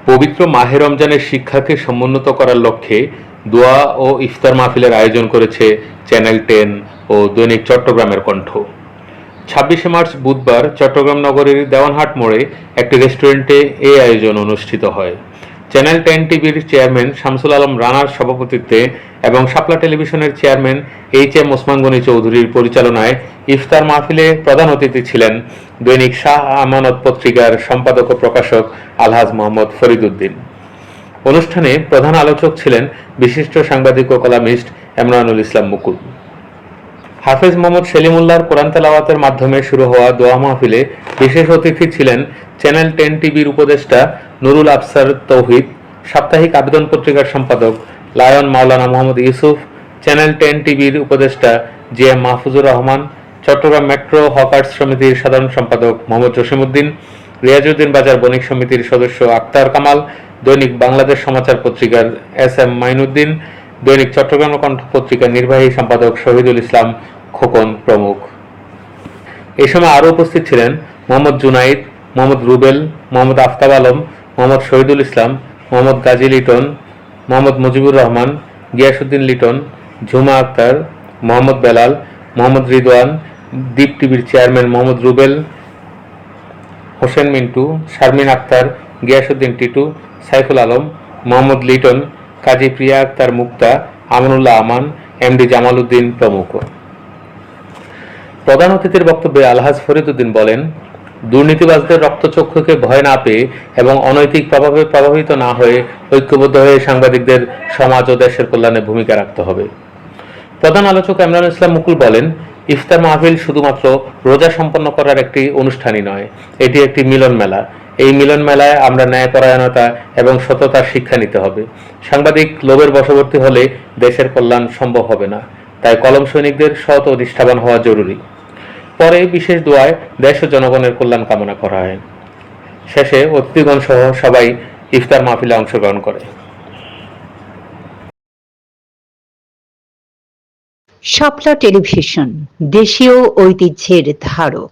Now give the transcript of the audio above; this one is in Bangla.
পবিত্র মাহে রমজানের শিক্ষাকে সমুন্নত করার লক্ষ্যে দোয়া ও ইফতার মাহফিলের আয়োজন করেছে চ্যানেল 10 ও দৈনিক চট্টগ্রামের কণ্ঠ। ২৬শে মার্চ বুধবার চট্টগ্রাম নগরীর দেওয়ানহাট মোড়ে একটি রেস্টুরেন্টে এই আয়োজন অনুষ্ঠিত হয়। চ্যানেল 10 টিভির চেয়ারম্যান শামসুল আলম রানার সভাপতিত্বে এবং শাপলা টেলিভিশনের চেয়ারম্যান এইচ.এম. ওসমান গনি চৌধুরীর পরিচালনায় ইফতার মাহফিলে প্রধান অতিথি ছিলেন দৈনিক শাহ আমানত পত্রিকার সম্পাদক ও প্রকাশক আলহাজ মোহাম্মদ ফরিদ উদ্দিন। অনুষ্ঠানে প্রধান আলোচক ছিলেন বিশিষ্ট সাংবাদিক ও কলামিস্ট এমরানুল ইসলাম মুকুল। হাফেজ মোহাম্মদ সেলিমুল্লাহর কোরআন তেলাওয়াতের মাধ্যমে শুরু হওয়া দোয়া মাহফিলে বিশেষ অতিথি ছিলেন চ্যানেল 10 টিভির উপদেষ্টা নুরুল আফসার তৌহিদ, সাপ্তাহিক আবেদন পত্রিকার সম্পাদক লায়ন মাওলানা মোহাম্মদ ইউসুফ, চ্যানেল 10 টিভির উপদেষ্টা G M. Mahfuzur Rahman, Chattogram metro hawkers সমিতির সাধারণ সম্পাদক মোহাম্মদ জসিমউদ্দিন, রিয়াজউদ্দিন বাজার বণিক সমিতির সদস্য আক্তার কামাল, দৈনিক বাংলাদেশ সমাচার পত্রিকার এস.এম. মাইনুদ্দিন, দৈনিক চট্টগ্রাম কণ্ঠ পত্রিকার নির্বাহী সম্পাদক শহীদুল ইসলাম খোকন প্রমুখ। এই সময় আরও উপস্থিত ছিলেন মোহাম্মদ জুনাইদ, মোহাম্মদ রুবেল, মোহাম্মদ আফতাব আলম, মোহাম্মদ শহীদুল ইসলাম, মোহাম্মদ গাজী লিটন, মোহাম্মদ মুজিবুর রহমান, গিয়াসউদ্দিন লিটন, ঝুমা আক্তার, মোহাম্মদ বেলাল, মোহাম্মদ রিদওয়ান, দ্বীপ টিভির চেয়ারম্যান মোহাম্মদ রুবেল, হোসেন মিন্টু, শারমিন আক্তার, গিয়াসউদ্দিন টিটু, সাইফুল আলম, মোহাম্মদ লিটন, কাজী প্রিয়া আক্তার মুক্তা, আমানুল্লাহ আমান, এমডি জামাল উদ্দিন প্রমুখ। প্রধান অতিথির বক্তব্যে আলহাজ ফরিদ উদ্দিন বলেন, দুর্নীতিবাজদের রক্তচক্ষুকে ভয় না পেয়ে এবং অনৈতিক প্রভাবে প্রভাবিত না হয়ে ঐক্যবদ্ধ হয়ে সাংবাদিকদের সমাজ ও দেশের কল্যাণে ভূমিকা রাখতে হবে। প্রধান আলোচক এমরানুল ইসলাম মুকুল বলেন, ইফতার মাহফিল শুধুমাত্র রোজা সম্পন্ন করার একটি অনুষ্ঠানই নয়, এটি একটি মিলন মেলা। এই মিলন মেলায় আমরা ন্যায়পরায়ণতা এবং সততার শিক্ষা নিতে হবে। সাংবাদিক লোভের বশবর্তী হলে দেশের কল্যাণ সম্ভব হবে না, তাই কলম সৈনিকদের সৎ ও নিষ্ঠাবান হওয়া জরুরি। পরে বিশেষ দোয়ায় দেশ ও জনগণের কল্যাণ কামনা করা হয়। শেষে অতিথিগণ সহ সবাই ইফতার মাহফিলে অংশগ্রহণ করে। শাপলা টেলিভিশন, দেশীয় ঐতিহ্যের ধারক।